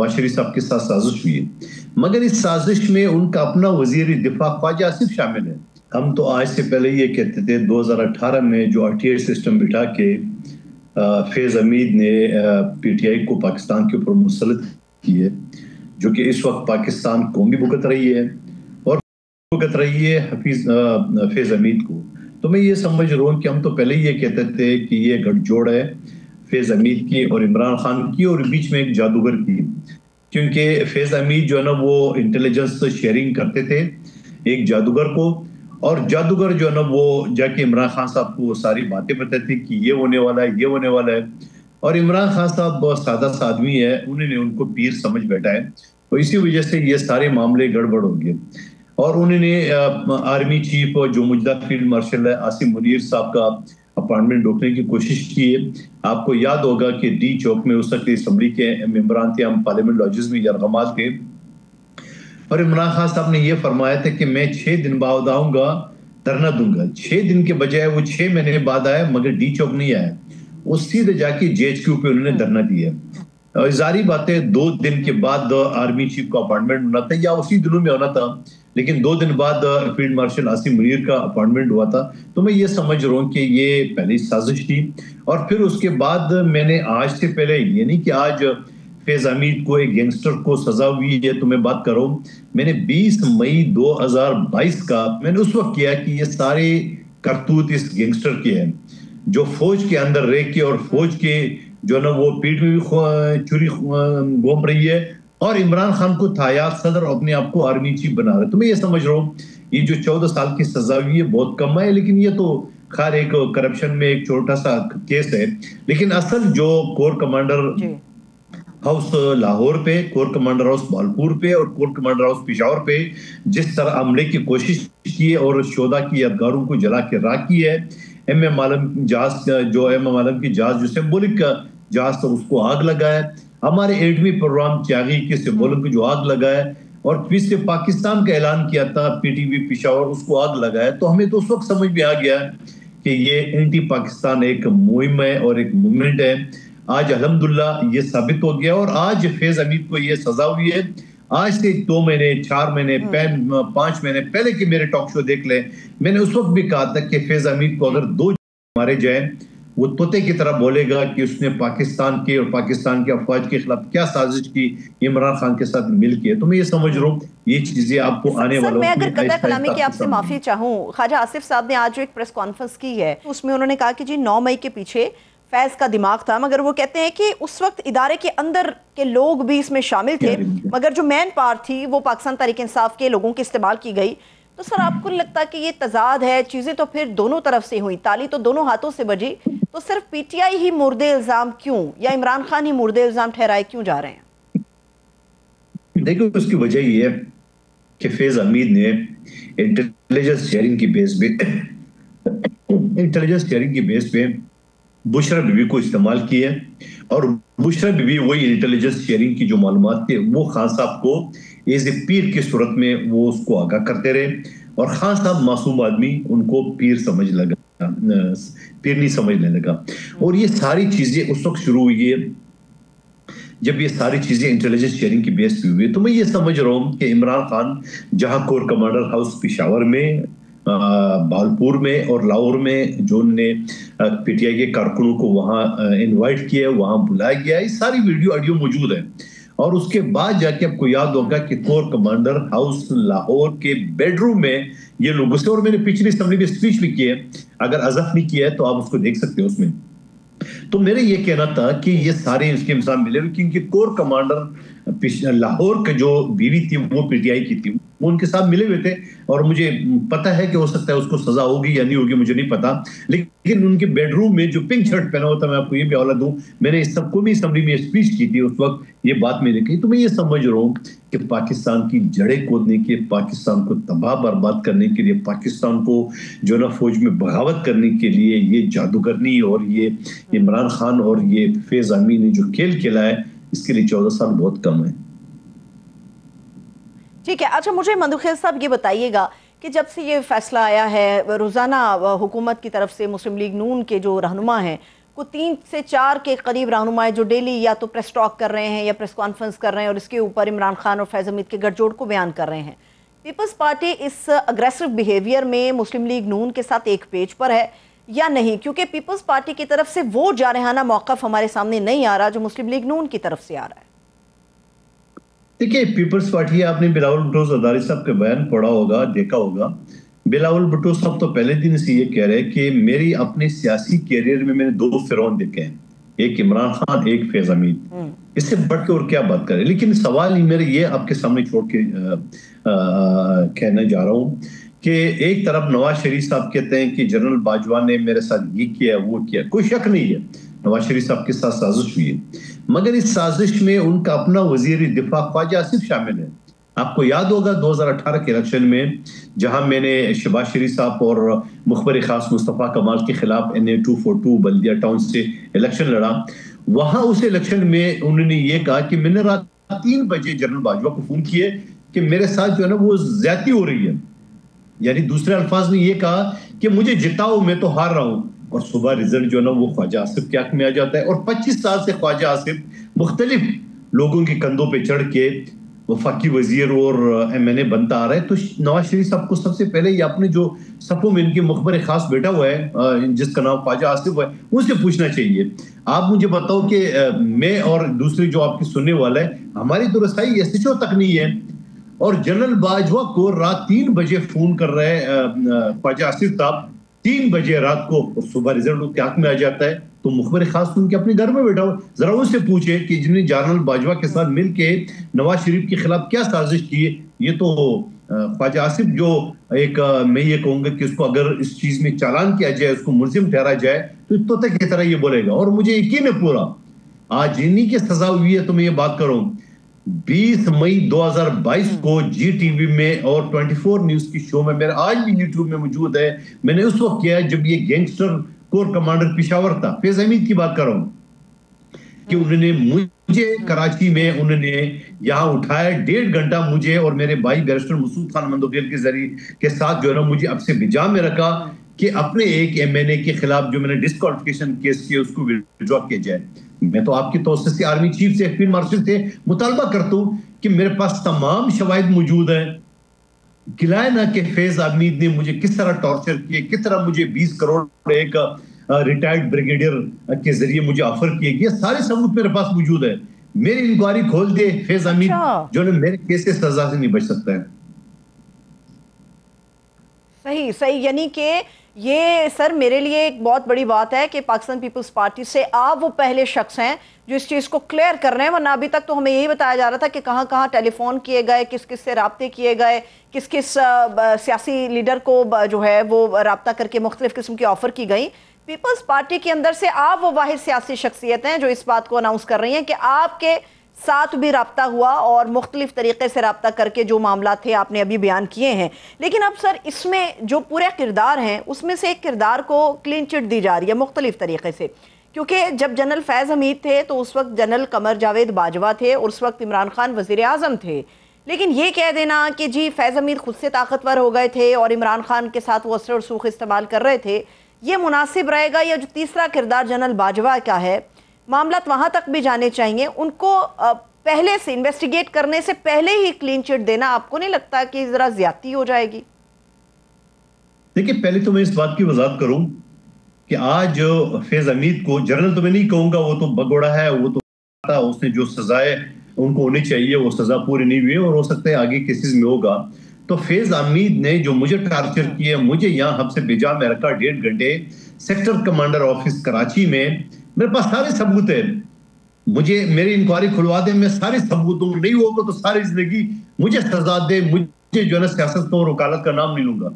नवाज शरीफ साहब के साथ साजिश हुई है, मगर इस साजिश में उनका अपना वजीर दिफा ख्वाजा आसिफ शामिल है। हम तो आज से पहले ये कहते थे 2018 में जो RTI सिस्टम बिठा के फैज़ हमीद ने PTI को पाकिस्तान के ऊपर मुसल्लत की है, जो कि इस वक्त पाकिस्तान कौम भी भुगत रही है और भुगत रही है फैज़ हमीद को। तो मैं ये समझ रहा हूँ कि हम तो पहले ही ये कहते थे कि ये गठजोड़ है फैज़ हमीद की और इमरान खान की और बीच में एक जादूगर की, क्योंकि फैज़ हमीद जो है ना वो इंटेलिजेंस शेयरिंग करते थे एक जादूगर को, और जादूगर जो है ना वो जाके इमरान खान साहब को सारी बातें बताते थे कि ये होने वाला है, ये होने वाला है, और इमरान खान साहब बहुत सादा सा आदमी है, उन्होंने उनको पीर समझ बैठा है, तो इसी वजह से ये सारे मामले गड़बड़ हो गए। और उन्होंने आर्मी चीफ जो मौजूदा फील्ड मार्शल है आसिम मुनीर साहब का अपॉइंटमेंट रोकने की कोशिश की है। आपको याद होगा कि डी चौक में उस वक्त असम्बली के मेंबरान थे, हम पार्लियामेंट लॉजेस में यरगमाल थे, और इमरान खान साहब ने यह फरमाया था कि मैं 6 दिन बाद आऊंगा, धरना दूंगा। 6 दिन के बजाय वो 6 महीने बाद आया, मगर डी चौक नहीं आया, वो सीधे जाके JHQ पे उन्होंने धरना दिया। और जारी बात है 2 दिन के बाद आर्मी चीफ का अपॉइंटमेंट होना था या उसी दिनों में होना था, लेकिन 2 दिन बाद फील्ड मार्शल आसिम मुनीर का अपॉइंटमेंट हुआ था। तो मैं ये समझ रहा हूँ कि ये पहली साजिश थी। और फिर उसके बाद मैंने आज से पहले, ये नहीं कि आज फैज़ हमीद को एक गैंगस्टर को सजा हुई है तो मैं बात कर रहा हूँ, मैंने 20 मई 2022 का मैंने उस वक्त किया कि ये सारे करतूत इस गैंगस्टर के हैं जो फौज के अंदर रह के और फौज के जो ना वो पीठ में भी छुरी घूम रही है, और इमरान खान को तायात सदर अपने आप को आर्मी चीफ बना रहा है। तो मैं ये समझ रहा हूँ ये जो 14 साल की सजा हुई है बहुत कम है, लेकिन ये तो खैर एक करप्शन में एक छोटा सा केस है। लेकिन असल जो कोर कमांडर हाउस लाहौर पे, कोर कमांडर हाउस बालपुर पे और कोर कमांडर हाउस पेशावर पे जिस तरह हमले की कोशिश की है और शोदा की यादगारों को जला के राख की है, MM आलम जहाज जो MM आलम की जहाज जो सिंबॉलिक जहाज था उसको आग लगाया, हमारे एटमी प्रोग्राम त्यागी के सिंबॉलिक को जो आग लगाया, और फिर से पाकिस्तान का ऐलान किया था PTV पेशावर, उसको आग लगाया। तो हमें तो उस वक्त समझ में आ गया कि ये एंटी पाकिस्तान एक मुहिम है और एक मूवमेंट है। आज अल्हम्दुलिल्लाह ये साबित हो गया, और आज फैज़ हमीद को ये सजा हुई है। आज से 2 महीने 4 महीने 5 महीने पहले के मेरे टॉक शो देख ले, मैंने उस वक्त भी कहा था कि फैज़ हमीद को अगर 2 मारे जाए वो तोते की तरह बोलेगा कि उसने पाकिस्तान के और पाकिस्तान के अफवाज के खिलाफ क्या साजिश की इमरान खान के साथ मिल के। तो मैं ये समझ रहा हूँ ये चीजें आपको आने वाले मैं अगर कदर कलामी की आपसे माफी चाहूँ, ख्वाजा आसिफ साहब ने आज जो एक प्रेस कॉन्फ्रेंस की है उसमें उन्होंने कहा कि जी 9 मई के पीछे फैज़ का दिमाग था, मगर वो कहते हैं कि उस वक्त इदारे के अंदर के लोग भी इसमें शामिल थे, मगर जो मैन पावर थी वो पाकिस्तान तहरीक इंसाफ के लोगों की इस्तेमाल की गई। तो सर आपको लगता है कि ये तजाद है, चीज़ें तो फिर दोनों तरफ से हुई, ताली तो दोनों हाथों से बजी, तो सिर्फ PTI ही मुर्दे इल्ज़ाम क्यों, या इमरान खान ही मुर्दे इल्ज़ाम ठहराए क्यों जा रहे हैं? देखो उसकी वजह ये है कि फैज़ हमीद ने इंटेलिजेंस शेयरिंग की बेस पे बुशरा बीबी को इस्तेमाल किया, और बुशरा बीबी वही इंटेलिजेंस शेयरिंग की जो मालूमात थे वो खान साहब को एज ए पीर की सूरत में वो उसको आगाह करते रहे, और खान साहब मासूम आदमी उनको पीर समझ लगा, पीर नहीं समझने लगा। और ये सारी चीजें उस वक्त शुरू हुई है जब ये सारी चीजें इंटेलिजेंस शेयरिंग की बेस पे हुई। तो मैं ये समझ रहा हूँ कि इमरान खान जहां कोर कमांडर हाउस पेशावर में, बालपुर में और लाहौर में जो उन्होंने PTI के कारकुनों को वहां इनवाइट किया, वहां बुलाया गया, ये सारी वीडियो ऑडियो मौजूद है। और उसके बाद जाके आपको याद होगा कि कोर कमांडर हाउस लाहौर के बेडरूम में ये लोग घुसे, और मैंने पिछली असेंबली में स्पीच भी की है, अगर अज़फ नहीं किया है तो आप उसको देख सकते हो उसमें। तो मेरे ये कहना था कि ये सारे इसके इंसान मिले, क्योंकि कोर कमांडर लाहौर के जो बीवी थी वो PTI की थी, वो उनके साथ मिले हुए थे, और मुझे पता है कि हो सकता है उसको सजा होगी या नहीं होगी, मुझे नहीं पता, लेकिन उनके बेडरूम में जो पिंक शर्ट पहना होता, मैं आपको ये भी हवाला दूं, मैंने इस सबको भी असेंबली में स्पीच की थी, उस वक्त ये बात मैंने कही। तो मैं ये समझ रहा हूँ कि पाकिस्तान की जड़ें खोदने के, पाकिस्तान को तबाह बर्बाद करने के लिए, पाकिस्तान को जो ना फौज में बगावत करने के लिए ये जादूगरनी और ये इमरान खान और ये फैज़ हमीद ने जो खेल खेला है, इसके लिए 14 साल बहुत कम है। ठीक है, अच्छा मुझे मंदुखेल साहब ये बताइएगा कि जब से ये फैसला आया है, रोज़ाना हुकूमत की तरफ से मुस्लिम लीग नून के जो रहनुमा हैं کو 3 سے 4 کے قریب رہنمائے جو ڈیلی یا تو پریس ٹاک کر رہے ہیں یا پریس کانفرنس کر رہے ہیں اور اس کے اوپر عمران خان اور فیض حمید کے گٹھ جوڑ کو بیان کر رہے ہیں. پیپلز پارٹی اس اگریسو بیہیویئر میں مسلم لیگ نون کے ساتھ ایک پیج پر ہے یا نہیں؟ کیونکہ پیپلز پارٹی کی طرف سے وہ جارحانہ موقف ہمارے سامنے نہیں آ رہا جو مسلم لیگ نون کی طرف سے آ رہا ہے. دیکھیے پیپلز پارٹی، آپ نے بلاول بھٹو زرداری صاحب کے بیان پڑھا ہوگا، دیکھا ہوگا. بلاول بھٹو صاحب تو پہلے دن سے یہ کہہ رہے کہ میری اپنے سیاسی کیریئر میں نے 2 فرعون دیکھے ہیں، ایک عمران خان، ایک فیض حمید. اس سے بڑھ کے اور کیا بات کریں. لیکن سوال ہی میرے یہ آپ کے سامنے چھوڑ کے کہنا جا رہا ہوں کہ ایک طرف نواز شریف صاحب کہتے ہیں کہ جنرل باجوہ نے میرے ساتھ یہ کیا وہ کیا. کوئی شک نہیں ہے نواز شریف صاحب کے ساتھ سازش ہوئی ہے، مگر اس سازش میں ان کا اپنا وزیر دفاع خواجہ آصف شامل ہے. آپ کو یاد ہوگا 2018 کے الیکشن میں جہاں میں نے شہباز شریف صاحب اور مخبر خاص مصطفیٰ کمال کے خلاف NA 242 بلدیہ ٹاؤن سے الیکشن لڑا، وہاں اس الیکشن میں انہوں نے یہ کہا کہ میں نے رات 3 بجے جنرل باجوہ کو فون کیے کہ میرے ساتھ جو ہے نا وہ زیادتی ہو رہی ہے. یعنی دوسرے الفاظ میں یہ کہا کہ مجھے جتاؤ، میں تو ہار رہا ہوں. اور صبح رزلٹ جو ہے نا وہ خواجہ آصف کے حق میں آ جاتا ہے. اور 25 سال سے خواجہ آصف مختلف لوگوں کے کندھوں پہ چڑھ کے وفاقی وزیر اور MNA بنتا آ رہا ہے. تو نواز شریف صاحب کو سب سے پہلے یہ اپنے جو صفوں میں ان کے مخبر خاص بیٹا ہوا ہے جس کا نام خواجہ آصف ہے ان سے پوچھنا چاہیے. آپ مجھے بتاؤ کہ میں اور دوسری جو آپ کی سننے والا ہے، ہماری تو رسائی SHO تک نہیں ہے، اور جنرل باجوہ کو رات 3 بجے فون کر رہے خواجہ آصف صاحب 3 بجے رات کو، اور صبح رزلٹ کے حق میں آ جاتا ہے. تو مخبر خاص ان کے اپنے گھر میں بیٹھا ہو، ذرا ان سے پوچھے کہ جن نے جنرل باجوہ کے ساتھ مل کے نواز شریف کے خلاف کیا سازش کی ہے. یہ تو خواجہ آصف جو ایک میں یہ کہوں گا کہ اس کو اگر اس چیز میں چالان کیا جائے، اس کو ملزم ٹھہرا جائے تو طوطے کی طرح یہ بولے گا. اور مجھے یقین ہے پورا آج انہی کی سزا ہوئی ہے. تو میں یہ بات کروں 20 مئی 2022 کو GTV میں اور 24 نیوز کی شو میں، میرا آج بھی YouTube میں موجود ہے، میں نے اس وقت کیا جب یہ گینگسٹر کور کمانڈر پشاور تھا، فیض حمید کی بات کر رہا ہوں، کہ انہوں نے مجھے کراچی میں انہوں نے یہاں اٹھایا 1.5 گھنٹہ مجھے اور میرے بھائی بیرسٹر مسعود خان مندوخیل کے ذریعے کے ساتھ جو ہے نا مجھے اب سے بجا میں رکھا کہ اپنے ایک MNA کے خلاف جو میں نے ڈسکوالیفیکیشن کیس کیا اس کو وڈرا کیا جائے. میں تو آپ کی توسط سے آرمی چیف سے فیلڈ مارشل سے مطالبہ کرتا ہوں کہ میرے پاس تمام شواہد موجود ہیں. گلائے نہ کہ فیض حمید نے مجھے کس طرح ٹارچر کیے، کس طرح مجھے 20 کروڑ ایک ریٹائرڈ بریگیڈیئر کے ذریعے مجھے آفر کیے گئے. سارے ثبوت میرے پاس موجود ہے. میری انکوائری کھول دے فیض حمید جو میرے کیس سے سزا سے نہیں بچ سکتا ہے. صحیح. یعنی کہ یہ سر میرے لیے ایک بہت بڑی بات ہے کہ پاکستان پیپلز پارٹی سے آپ وہ پہلے شخص ہیں جو اس چیز کو کلیئر کر رہے ہیں، ورنہ ابھی تک تو ہمیں یہی بتایا جا رہا تھا کہ کہاں کہاں ٹیلی فون کیے گئے، کس کس سے رابطے کیے گئے، کس کس سیاسی لیڈر کو جو ہے وہ رابطہ کر کے مختلف قسم کی آفر کی گئی. پیپلز پارٹی کے اندر سے آپ وہ واحد سیاسی شخصیت ہیں جو اس بات کو اناؤنس کر رہی ہیں کہ آپ کے ساتھ بھی رابطہ ہوا اور مختلف طریقے سے رابطہ کر کے جو معاملات تھے آپ نے ابھی بیان کیے ہیں. لیکن اب سر اس میں جو پورے کردار ہیں اس میں سے ایک کردار کو کلین چٹ دی جا رہی ہے مختلف طریقے سے، کیونکہ جب جنرل فیض حمید تھے تو اس وقت جنرل قمر جاوید باجوہ تھے اور اس وقت عمران خان وزیر اعظم تھے. لیکن یہ کہہ دینا کہ جی فیض حمید خود سے طاقتور ہو گئے تھے اور عمران خان کے ساتھ وہ اسر و رسوخ استعمال کر رہے تھے، یہ مناسب رہے گا؟ یا جو تیسرا کردار جنرل باجوہ کا ہے، معاملات وہاں تک بھی جانے چاہیے، ان کو پہلے سے انویسٹیگیٹ کرنے سے پہلے ہی کلین چٹ دینا آپ کو نہیں لگتا کہ ذرا زیادتی ہو جائے گی؟ دیکھیں پہلے تو میں اس بات کی وضاحت کروں کہ آج فیض حمید کو جنرل تو میں نہیں کہوں گا، وہ تو بگوڑا ہے، وہ تو اس نے جو سزائیں ان کو ہونی چاہیے وہ سزا پوری نہیں ہوئی اور ہو سکتا ہے آگے کیسز میں ہوگا. تو فیض حمید نے جو مجھے ٹارچر کیا، مجھے یہاں حب سے بجا میں رکھا 1.5 گھنٹے سیکٹر کمانڈر آفس کراچی میں، میرے پاس سارے ثبوت ہیں. مجھے میری انکوائری کھلوا دے، میں سارے ثبوتوں نہیں ہوگا تو ساری زندگی مجھے سزا دے، مجھے جو ہے نا سیاست اور وکالت کا نام نہیں لوں گا.